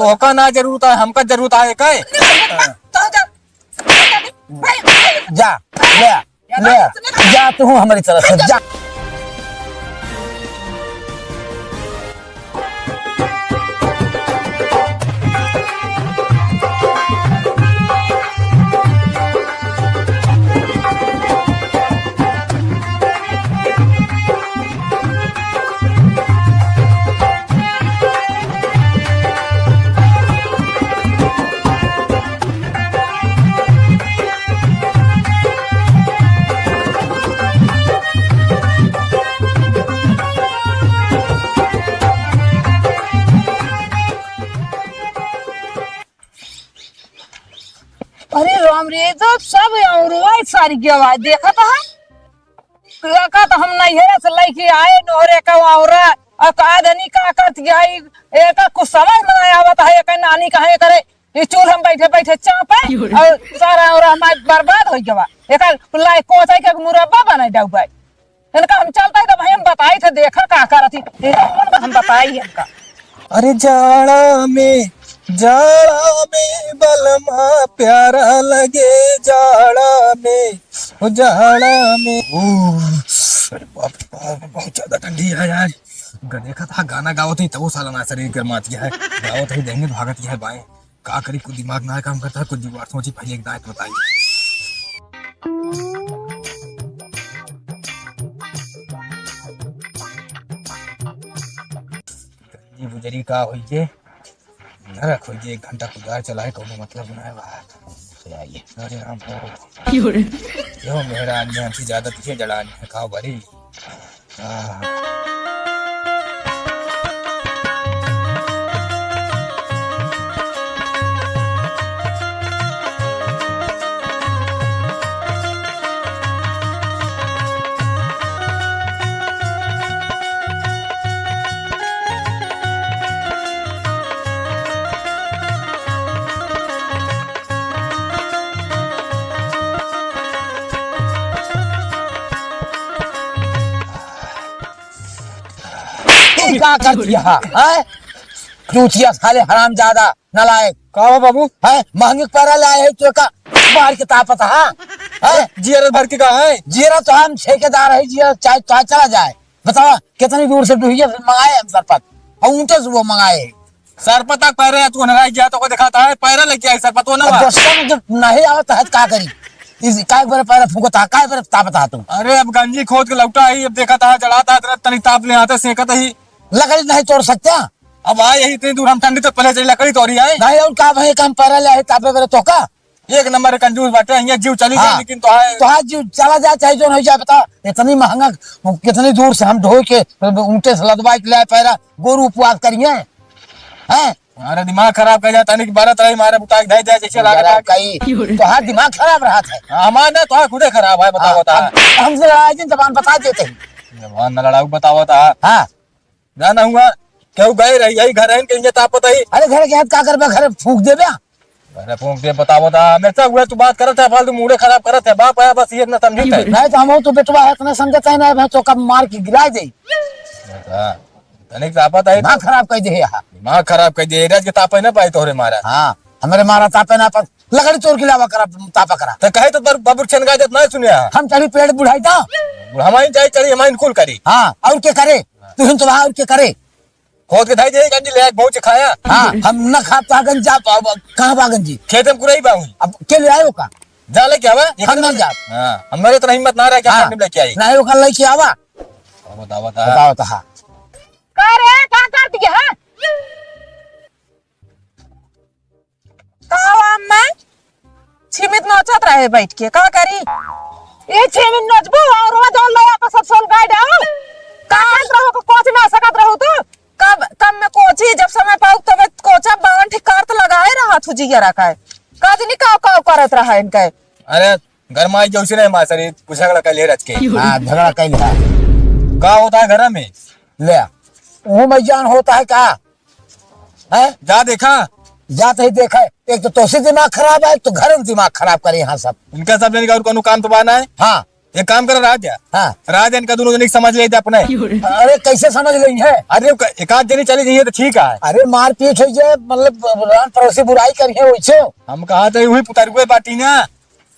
तो का ना जरूरत है, हमका जरूरत है का जा ले ले जा तू हमारी तरफ से जा। अरे राम रे तो सब और सारी की आवाज देखा था का तो हम नहीं है से लेके आए नोरे का औरा अकादनी का करत गई एक कुछ समझ में नहीं आवत है एक नानी कहे करे ये चूल हम बैठे बैठे चापे और सारा और हमार बर्बाद हो गया एक लाई कोचा के मुरब्बा बना दऊ भाई इनका हम चलता है तो भाई हम बताई थे देखा का करती हम बताई हमका। अरे जाड़ा में बलमा प्यारा लगे जाड़ा में ओ जाड़ा में अरे बाप रे बाप बहुत ज्यादा ठंडी है यार। देखा था गाना गावत ही तो साला ना शरीर गर्मात है गावत ही देंगे भागत है बाएं का करी कुछ दिमाग ना काम करता है कुछ दिमाग सोची पहले एक दायित्व बताइए। गुजरी का होइए न रखो ये 1 घंटा गुजार चलाए कोनो मतलब ना है बात आइए। अरे राम यो मेरा अन्य हमसे ज्यादा तुझे जड़ानी है खाओ बड़ी क्या कर दिया है चूतिया साले हराम ज्यादा नलायक का बाबू है महंगे पैरा लाए है तो का बाहर के तापत है जीरा भर के का है जीरा तो हम ठेकेदार है जीरा चाहे तो चला जाए बताओ कितनी दूर से डुहिया मंगाए हम सरपत और ऊंटे से वो मंगाए सरपत तक पैरे तू नगाई गया तो को दिखाता है पैरा लेके आई सरपत वो ना दोस्तों में जब नहीं आवता है क्या करी इस काय पर पैरा फूकता काय पर तापता तुम। अरे अब गंजी खोद के लौटा ही अब देखा था जलाता है तनी ताप ले आता सेकत ही लकड़ी नहीं तोड़ सकते अब आए यही इतनी दूर हम ठंडी तो पहले चली लकड़ी तोड़ी आए नहीं और का भाई काम पैरा ले तापे पर तो का एक नंबर कंजूस बाटे यहाँ जीव चली हाँ, जाए लेकिन तो है तो आज जीव चला जाए चाहे जो नहीं जाए बता इतनी महंगा कितनी दूर से हम ढो के ऊंटे से लदवा के लाए पैरा गोरू उपवास करिए हैं हमारा दिमाग खराब कर जाता नहीं 12 तरह मारे बुता के जाए जैसे लगा कहीं तो हाथ दिमाग खराब रहा था हमारा तो खुदे खराब है बताओ था हमसे लड़ाई दिन जबान बता देते जबान न लड़ाऊ बताओ था हाँ जाना हुआ क्यों गए रही यही घर है कहीं तापत ही अरे घर के हाथ का कर घर फूक दे अरे फूंक दे बताओ था हमेशा हुआ तू बात करत है फालतू मूडे खराब करत है बाप आया बस ये ना समझे नहीं तो हम तो बेटवा है इतना समझता है ना तो कब मार के गिरा दे तनिक तापत है दिमाग खराब कर दे दिमाग खराब कर दे राज के तापे ना पाए तोरे मारा हाँ हमारे मारा तापे ना पर लकड़ी तोड़ के लावा करा तापा करा तो कहे तो बाबू छनगा जत ना सुने हम चढ़ी पेड़ बुढ़ाई था हमारी चाहे चढ़ी हमारी कुल करी हाँ और क्या करे तू तो वहां और क्या करे खोद के धाई दे गंजी ले बहुत खाया हाँ हम न खाता गंजा कहाँ बा गंजी खेत में कुराई बाहू अब के ले आयो का जा लेके आवा हम न जा हां हमारे तो हिम्मत ना रहा क्या हाँ, लेके आई नहीं वो कल लेके आवा बताओ बताओ तो हाँ करे का कर दिया है कावा अम्मा छिमित नचत रहे बैठ के का करी ये छिमित नचबो और वो दो लया का सब सोल गाइड आओ काट रहो को कोच में सकत रहो तो कब में कोची जब समय पाऊ तब कोचा बावन ठीक करत लगाए रहा थु जिगरा का काजनी का करत रहा इनका अरे घर में जो से मां सरी पूछा का ले रच के हाँ झगड़ा कैल है का होता है घर में ले वो मैजान होता है का है जा देखा जाते ही देखा एक तो तोसे दिमाग खराब है तो घर में दिमाग खराब करे यहाँ सब इनका सब लेने का और कोनो काम तो बाना है हाँ एक काम करो राजा, हाँ राजा इनका दोनों जने समझ लेते अपने। अरे कैसे समझ गई है? अरे एक आध जनी चली जाइए तो ठीक है। अरे मारपीट हो जाए मतलब रान पड़ोसी बुराई करिए वैसे। हम कहा था वही पुतारुए पार्टी ना,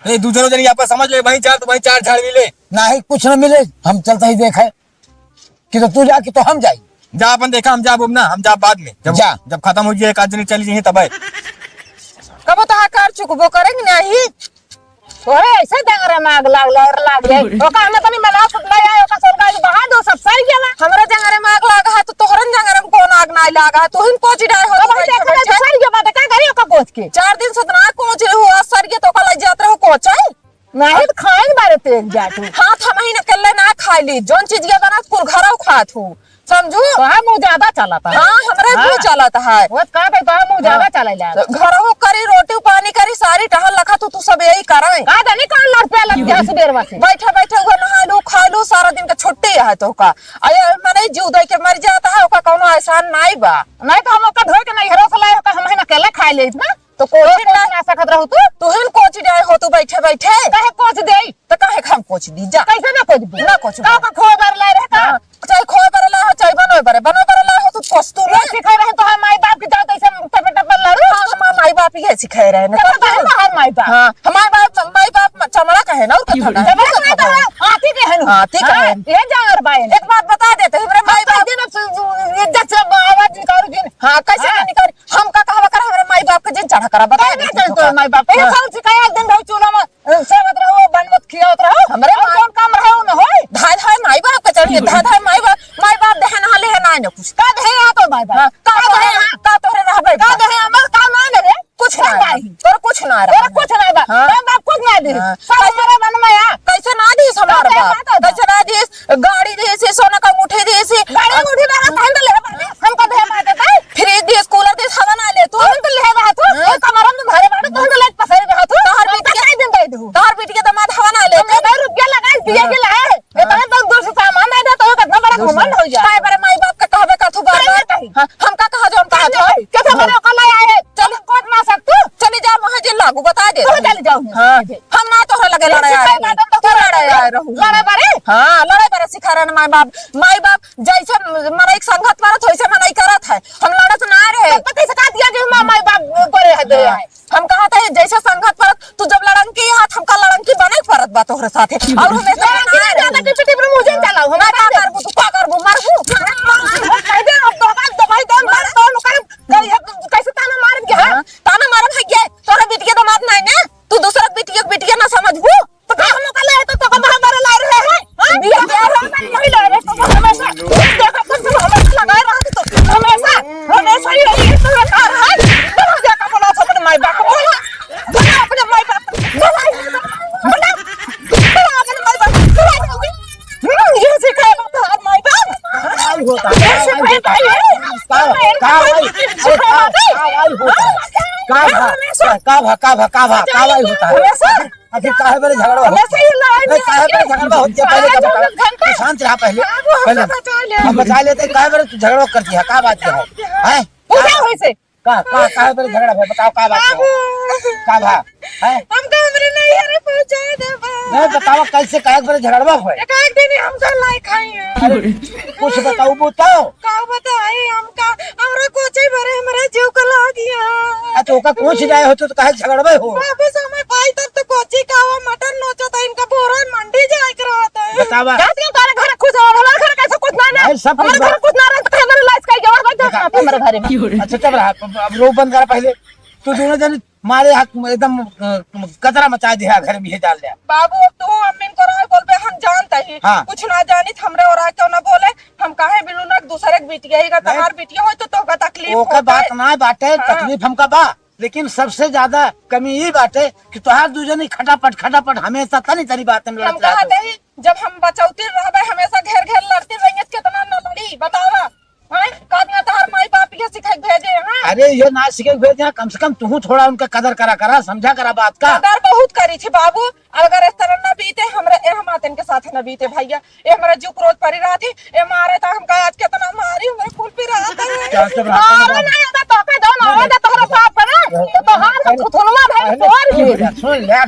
नहीं दूसरों जने यहाँ पर समझ ले, वहीं चार तो वहीं चार झाड़ मिले। ना ही कुछ न मिले, हम चलते ही देखे कि तो तू जा कि तो हम जाई। जा अपन देखा, हम जा ना, हम जा बाद में, जब खत्म हो जाए एक आध जनी चली जाइए तब। कब तो कर चुकबो करेंगे नहीं तोरे ऐसे डंगरे में आग लाग जाए ओका हमें तनी मला सुतला आए ओका सरकार बहा दो सब सही गेला। हमरा जंगरे में आग लागा है तो तोहरन जंगरे में कौन आग नहीं लागा? तू हिन कोची डाय हो तो बैठे सही के बात का करी ओका कोच के 4 दिन से ना कोच हो सर के तो का लग जात रहो कोच है नहीं तो खाए बारे तेज जातू हाथ हम ही न कल्ले ना खाई ली जोन चीज के बना कुल घरौ खात हूं समझू। वहां मुंह ज्यादा चलाता है। हां हमरा मुंह चलाता है वो का पे तो मुंह ज्यादा चलेला घरौ करी रोटी पानी करी सारी टहल लखा तू सब यही करे का दनी कान लड़ पे लग जा से देरवा से बैठे बैठे वो नहा लो खा लो सारा दिन का छुट्टी है तो का अरे माने जीव दे के मर जाता है ओका कोनो एहसान नहीं बा नहीं तो हम ओका धोए के नहीं हरो सलाय ओका हम ही अकेले खाई ले ना तो कोची ना सकत रहू तू हिन कोची दे हो तू बैठे बैठे काहे कोच दे तो काहे हम कोच दी जा कैसे ना कोच दी ना कोच का खोए बर ले रे का चाहे खोए बर ले हो चाहे बनो बर ले हो तू कोच तू ना सिखाई रहे तो हम माई बाप की जात ऐसे टपटा पर लड़ू। हां हम माई बाप ही सिखाई रहे ना तो हर माई बाप। हां हमारे माई बाप चमड़ा कहे ना और कथा आती के है ना आती का ये जागर बाई एक बात बता देते हमरे माई बाप दिन इज्जत से आवाज निकाल दिन। हां कैसे निकाल हम का कहवा कर हमरे माई बाप के जिन चढ़ा करा बता दे तो माई बाप ये खाल सिखाया दिन भाई चूल्हा में सेवत रहो बनवत खियावत रहो हमरे कौन काम रहो न होय धाय धाय माई बाप के चढ़ धाय धाय माई बाप देह ना ले ना न कुछ का दे आ तो माई बाप का तोरे रहबे का दे हमर का मांगे रे कुछ नहीं तोर कुछ ना रे कुछ नहीं बा बाप कुछ ना दे सब मेरे मन में आ कैसे ना दी हमार बाप कैसे ना दी गाड़ी दे से सोना का मुठे दे से गाड़ी मुठे में हाथ ले हम का दे बात है फ्रिज दे कूलर दे हवा ना ले तू हम तो ले रहा तू कमरा में भरे बाड़ तू तो ले पसरे रहा तू तोहर बेटी के दिन दे दू तोहर बेटी के दामाद हवा ना ले ₹10 लगा दिए के लाए इतना तो 200 सामान नहीं दे तो कितना बड़ा घमंड हो जाए बड़े माई बाप का कहबे का तू बार हम का कहा जो हम कहा जो कैसे मैंने ओका ले आए चल कोट ना सकतू चली जा वहां जे लागू बता दे तो चली जाऊं। हां हम ना तोहरा लगे लड़ाई आए रहू लड़ाई बारे। हां लड़ाई बारे सिखा रहे माई बाप जैसे मने एक संगत मारत वैसे मने करत है हम लड़त ना रहे पता से का दिया कि माई बाप करे है दे हम कहा था जैसे संगत पर तू जब लड़ंकी हाथ हमका लड़ंकी बने परत बा तोहरे साथे और हमेशा ज्यादा की पिटी पर मुझे चलाओ हम का करबू तू का करबू मारबू कह दे अब तो बात दवाई दे मार तो कर कैसे ताना मार के हां ताना मारन है के तोरे बिटिया दामाद नहीं ना तू दूसरा बिटिया ना समझबू तो का हम का ले तो का मार ला रहे हैं हां बिया नहीं ले रे तो हमेशा देखा कुछ हमेशा लगा रहा तो हमेशा ये तो कर रहा है दरवाजा का बोला अपने माई बाप को बोला अपने माई बाप बोला अपने माई बाप ये सिखाया तो माई बाप होता है का होता है आखिर काहे बड़े झगड़ा हो काहे बड़े झगड़ा होती है पहले का बता शांत रहा पहले हम बता लेते काहे बड़े झगड़ा करती है का बात है पूछा होई से का काहे बड़े झगड़ा है बताओ का बात है का भा है हमका हमरे नहीं अरे पहुंचा दे नहीं बताओ कैसे काहे बड़े झगड़ा हुआ एक दिन हमका लाई खाई है कुछ बताओ का बताई हमका हमरा कोचे भरे हमरा जीव का ला दिया अच्छा ओका कुछ जाए हो तो काहे झगड़बे हो वापस हमें भाई तब तो कोची का वो मटन नोचा था इनका बोरा मंडी जाए कर रहा है बतावा क्या तारे घर खुद और हमारे घर कैसे कुछ ना सब हमारे घर कुछ ना रहता है मेरे लाइफ का और बात हमारे घर में अच्छा चल रहा अब रो बंद कर पहले तू दोनों जन मारे हाथ एकदम कचरा मचा दिया घर में डाल दिया बाबू तू अम्मी को रहा बोल बे हम जानता ही कुछ ना जानी हमरे और क्यों ना बोले हम काहे बिनु ना दूसरे के बिटिया ही का तहार बिटिया हो तो का तकलीफ ओका बात ना बाटे तकलीफ हमका बा लेकिन सबसे ज्यादा कमी ये बात है कि तुहार दूजनी खटापट हमेशा तनी तनी बात में लड़ते रहते हैं जब हम बचौती रहबे हमेशा घेर लड़ती रहेंगे कितना न लड़ी बतावा हां कादना तहार माई बाप ये सिखाई भेजे हां अरे ये ना सिखाई भेजे कम से कम तू थोड़ा उनका कदर करा समझा करा बात का कदर बहुत करी थी बाबू अगर इस तरह न बीते हमरे ए हम आतन के साथ न बीते भैया ए हमरा जीव क्रोध परी रहा थी ए मारे था हमका आज कितना मारी हमरे फूल पी रहा था मारो नहीं आता तो पे दो ना दे तोरा पाप ना तो हार का थुथुनवा भाई तोर सुन ले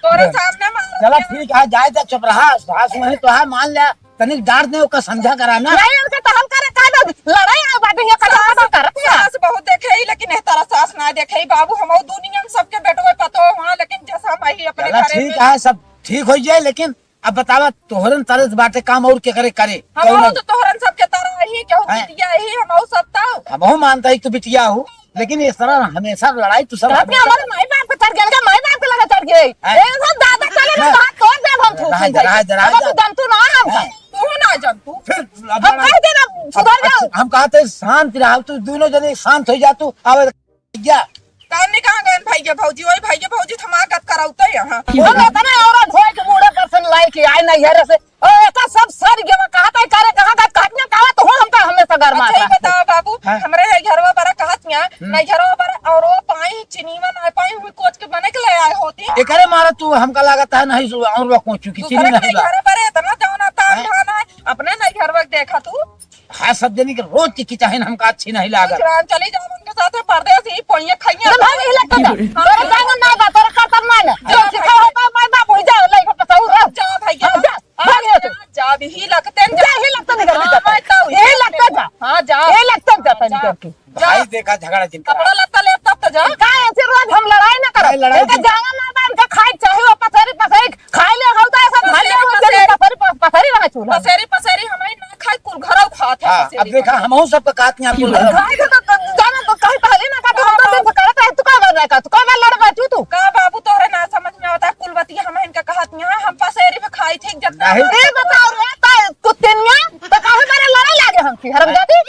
तोरे सामने मार चला ठीक है, जाए जा, चुप रहा, सास वही तो है, मान लिया, तनिक डांट दे, ओका समझा कराना। नहीं उनके तो हम करे का लड़ाई आ बाटे ये कथा करत है। सास बहुत देखे ही, लेकिन इस तरह सास ना देखे ही बाबू। हम दुनिया में सबके बेटो में पतो वहाँ, लेकिन जैसा हम ही अपने चला घरे ठीक है, सब ठीक हो जाए, लेकिन अब बतावा तोहरन तरह से बाटे काम और के करे करे। हम तो तोहरन सबके तरह ही केहू बिटिया ही हम सब ताऊ। हम मानता है कि बिटिया हूँ, लेकिन इस तरह हमेशा लड़ाई तो सब अपने हमारे माई बाप पे चढ़ गया, माई बाप पे लगा चढ़ गई। ए सब दादा चले ना हाथ तोड़ दे हम ठोक रहा जरा अब तू दम तू ना हम तू ना जब तू फिर हम कह देना सुधर जाओ। हम कहते शांत रहा, तू दोनों जने शांत हो जा, तू अब क्या काम नहीं कहाँ गए भाई के भौजी? वही भाई के भौजी थमाकत कराउते यहाँ। हम इतने औरत होए के बूढ़े पर्सन लाई के आई नहीं है से ओ एका सब सर गवा कहा था करे कहा का काटने कहा तो हम का हमेशा घर मार अच्छा बताओ बाबू, हमरे घरवा बरा कहत नहीं घरवा बरा और वो पाई चिनीवा ना पाई हुई कोच के बने के ले आए होती। एकरे मारा तू हमका लागत है नहीं और वो को चुकी चीनी नहीं ला घरे बरे इतना जाना तान ठाना है अपने नहीं घरवा देखा तू। है सब जनी के रोज की चाहे हमका अच्छी नहीं लागत। चली जाओ उनके साथ परदेस ही पोइया खाइए। तो भाग ही लगता था तोरे जांग ना बा तोरे करतन ना जो सिखा होता माई बाप हो जाओ लाई को पताऊ जा भैया भाग ले तू जा भी ही लगते जा ही लगता नहीं करता ये लगता जा हां जा ये लगता जाता नहीं करके भाई देखा झगड़ा जिनका कपड़ा लत्ता ले तब तो जा का ऐसे रोज हम लड़ाई ना करो लड़ाई का जांग ना बा इनका खाई चाहे वो पथरी पथरी खाई ले होता ऐसा खाई ले होता पथरी पथरी रहा चूल्हा पसेरी पसेरी हमारी ना खाई कुल घरौ खात है अब देखा हमहू सब का काट यहाँ खाई तो जाना तो कहीं पहले ना का तो हम तो दिन से करता है तू का कर रहा का तू का लड़ बैठू तू का बाबू तोरे ना समझ में आता कुलवती हम इनका कहत यहाँ हम पसेरी में खाई ठीक जब ए बताओ रे ता कुत्तेनिया तो काहे मारे लड़ाई लागे हम की हरमजादी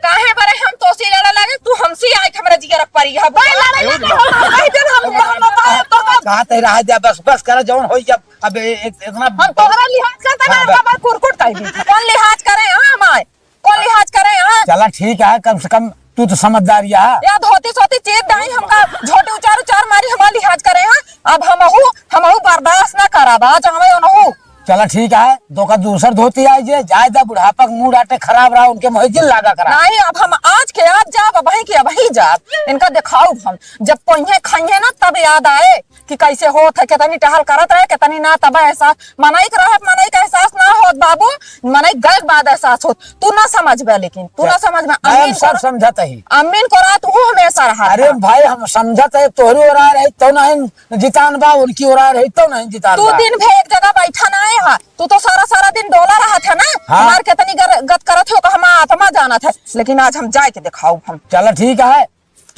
काहे बरे हम तोसी लड़ा लागे तू हमसे आई हमरा जिगर रख परी है भाई लड़ाई लागे हम कह दे हम तो कहते रहा जा, बस बस कर जौन हो जब अब इतना हम तोहरा लिहाज करता ना बाबा कुरकुट कह दी कौन लिहाज करे हां माय कौन लिहाज करे हां। चला ठीक है, कम से कम तू तो समझदार या धोती सोती चीज दाई हमका झोटे उचार मारी हमारा लिहाज करे हां। अब हमहू बर्दाश्त ना कराबा जहां ओनहू। चला ठीक है, दो का दूसर धोती आई जे जाए जा, बुढ़ापा मुंह आटे खराब रहा उनके मोहिजिल लागा करा नहीं अब हम आज के आज जाब वही के वही जाब इनका दिखाऊ हम जब पहिए खाइए ना तब याद आए कि कैसे होत है कितनी टहल करत रहे कितनी ना तब एहसास मनाई का एहसास ना होत बाबू मनाई गए बाद एहसास होत तू ना समझ बे लेकिन तू ना समझ में हम सब समझत ही अमीन को रात वो हमेशा रहा। अरे भाई हम समझत है तोहरी ओरा रही तो नहीं जितान बा उनकी ओरा रही तो नहीं जितान तू बा। दिन भर एक जगह बैठा ना है हा तू तो सारा दिन डोला रहा था ना हाँ। हमार कितनी गत करत हो हम आत्मा जाना था लेकिन आज हम जाए के दिखाऊ हम। चला ठीक है,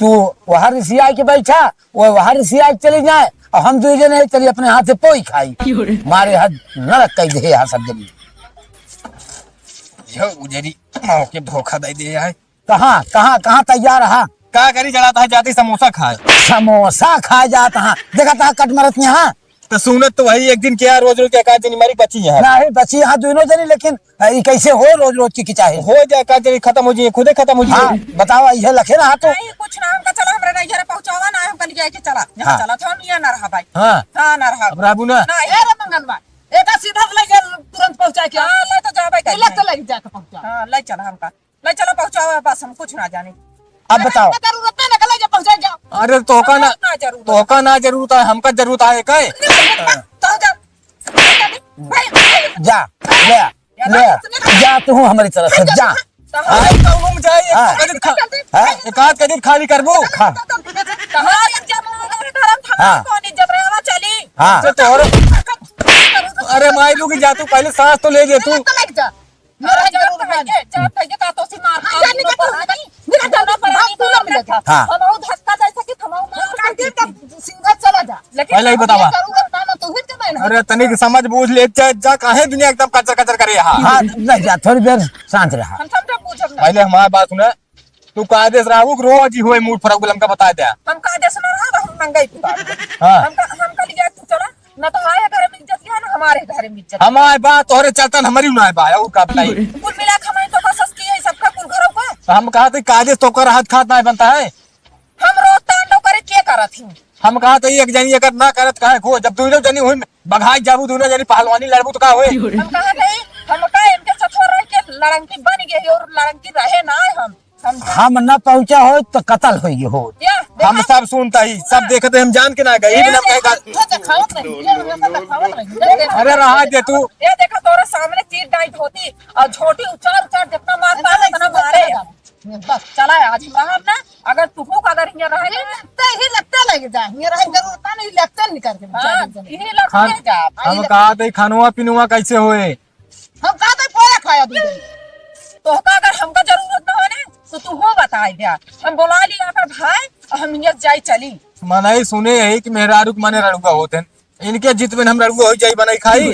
तू वहाँ रिसिया के बैठा वो वहाँ रिसिया चली जाए और हम दो जने चली अपने हाथ से पोई खाई मारे हद न रख दे यहाँ सब जनी यो उजरी माँ के धोखा दे दिया है। कहाँ कहाँ कहाँ तैयार रहा का करी चलाता है जाते समोसा खाए समोसा खा जाता हाँ देखा था कट मरत यहाँ तो सुनत तो वही एक दिन क्या रोज रोज क्या दिन हमारी बची है नहीं बची यहाँ दोनों जनी, लेकिन ये कैसे हो रोज रोज की खिंचाई हो जाए का दिन खत्म हो जाए खुदे खत्म हो हाँ जाए। बताओ ये लखे ना तो नहीं कुछ ना हमका चला हमरे नहीं घर पहुंचावा ना हम कल जाए के चला यहाँ हाँ। चला था नहीं ना रहा भाई हाँ हां ना रहा अब राबू ना नहीं ए रे मंगनवा एका सीधा ले गए तुरंत पहुंचा के हां ले तो जाबे कर ले तो ले जाके पहुंचा हां ले चला हमका ले चला पहुंचावा बस हम कुछ ना जाने। अब बताओ जरूरत नहीं निकल जा पहुंचा जा अरे तोका ना जरूरत है हमका जरूरत है काय तो जा भाई जा ले ले जा तू हमारी तरफ से जा आए कहूं में जाए हाँ। एक आध कदिर खाली करबो खा कहां इज्जत मांगे धर्म था हाँ। कौन इज्जत रहवा चली हाँ तो तोहर अरे माई लोग जा तू पहले सांस तो ले जे तू तो लग जा मेरा जरूर है जब तक ये का तो सी मार जा निकल निकल जा पर तू ना मिले था हाँ। हम बहुत धक्का जैसा कि थमाऊ मार करके सिंगल चला जा लेकिन पहले ही बतावा जरूरत ना तो हुई के नहीं अरे तनिक समझ बूझ ले जा काहे दुनिया एकदम कचर कचर करे यहाँ हाँ नहीं जा थोड़ी देर शांत रहा हम समझ पूछब ना पहले हमारी बात सुने तू कायदेस राहू रोज ही हुए मूड फरक हमका बता दे हम का जैसे ना रहा हम मंगाई पुकार हाँ हम का लिया तू चला ना तो आए घर में इज्जत है ना हमारे घर में इज्जत हमारे बात तोहरे चलतन हमारी ना बा और का बताई कुल मिला के हमारे तो का सस्ती है सबका कुल घरों का हम कहा थे कायदेस तो कर हाथ खात ना बनता है हम रोज तांडव करे के करत ही हम कहा थे एक जनी अगर ना करत काहे खो जब दोनों जनी हुई बघाई जाबू दोनों जनी पहलवानी लड़बू तो का होए हम कहा नहीं हम का इनके साथ रह के लड़ंकी बन गई और लड़ंकी रहे ना हम समझ हम न पहुंचा हो तो कतल हो या हम सब सुनता ही सब देखते हम जान के ना गए बिना कहेगा। अरे रहा दे तू। ये देखा तोरे सामने चीट डाइट होती और छोटी उचार उचार जितना मारता है उतना मारे। बस चला आज हम ना अगर तू अगर ये रहे ही लगता लग जा ये रहे जरूरत नहीं लगता नहीं करके यही लगते जा। हम कहा थे खानुआ पिनुआ कैसे होए। हम कहते पोया खाया दूध तो अगर हमका जरूरत न हो ना तो तू हो बताए दिया हम बुला लिया कर भाई और हम यहाँ जाई चली। मनाई सुने है कि मेहरारू के माने रड़ुआ होते हैं इनके जित में हम रड़ुआ हो जाई बनाई खाई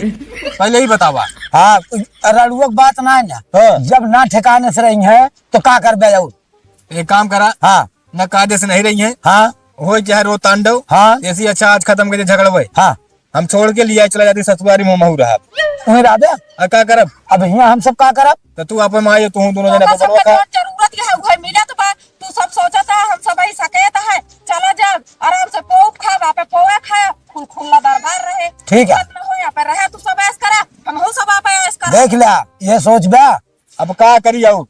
पहले ही बतावा। हाँ रड़ुआ की बात ना है ना। हाँ। जब ना ठिकाने से रही है तो का कर बे जाऊ। एक काम करा। हाँ न कायदे से नहीं रही है। हाँ हो चाहे रो तांडव। हाँ ऐसी अच्छा आज खत्म कर झगड़वे। हाँ हम छोड़ के लिया चला जाती ससुरारी मुंह महू रहा। तुम्हें राधे और क्या करब अब यहाँ हम सब का करब। तो तू अपन माँ तू दोनों जने तोहका पकड़वा सबके खा। कौन जरूरत है वही मिले तो बा तू सब सोचा था हम सब ही सकैत है चला जा आराम से पोप खा वहाँ पे पोया खाया खुला दरबार रहे। ठीक है। न हो यहाँ पे रहे तू सब ऐस करा हम हो सब आप ऐस करा। देख लिया ये सोच बे अब क्या करी आऊ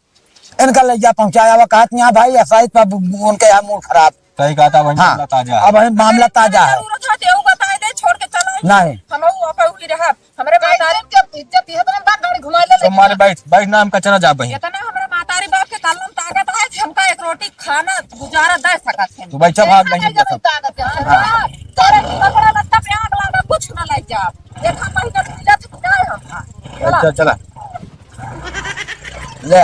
इनका ले जा पहुँचाया हुआ कहत यहाँ भाई ऐसा उनके यहाँ मूड खराब। सही कहा था वही हाँ मामला ताजा है। अब मामला ताजा है। जरूरत है तेऊ बताए दे छोड़ के चला नहीं हम वहाँ पे हुई रहा हमरे मातारी जब इज्जत है तो बात गाड़ी घुमा ले तो हमारे बैठ नाम का चला जा बही। इतना हमरे मातारी बाप के कलम ताकत है कि हमका एक रोटी खाना गुजारा दे सकत है। तू बैठा भाग नहीं जब ताकत है हाँ, तोरे कपड़ा लत्ता पे आग लगा कुछ न ले जा देखा महीना मिला तो क्या हमका अच्छा चला। ले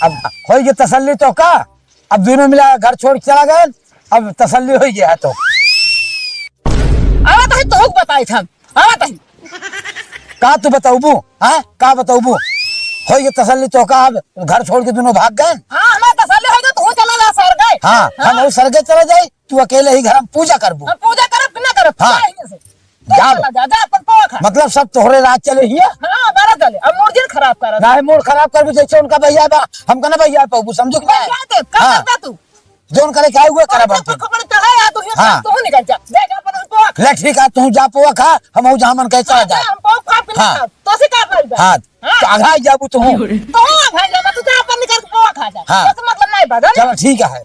अब हो गई तसल्ली तो का अब दोनों मिला घर छोड़ के चला गए अब तसल्ली हो गया है तो आवत है तो बताई हम आवत है का तू बताऊबू। हाँ का बताऊबू हो गई तसल्ली तो का अब घर छोड़ के दोनों भाग गए। हां हमें तसल्ली है तो चला ला सर गए। हाँ हम उस सरगे चले जाए तू अकेले ही घर में पूजा करबू। हम पूजा करब कि ना करब हाँ। जा जा जा अपन पोया खा। मतलब सब तोहरे रात चले ही है। हां बारा चले अब मूड खराब कर ना मूड खराब करबू जैसे उनका भैया बा हम कहना भैया पाबू समझो क्या क्या दे का हाँ। करता तू जोन करे क्या हुआ करब हम फिर। खबर चढ़ा या तू हाँ। तू निकल जा देख अपन पोया खा। ले ठीक है तू जा पोवा खा हम जहाँ मन कहे चला जाए। हम पोया खा पिला हाँ। तो से का कर हाँ तो आघा जाबू तू। तो भाई जा तू जा अपन निकल के पोया खा जा हाँ। तो मतलब नहीं बदल चलो ठीक है।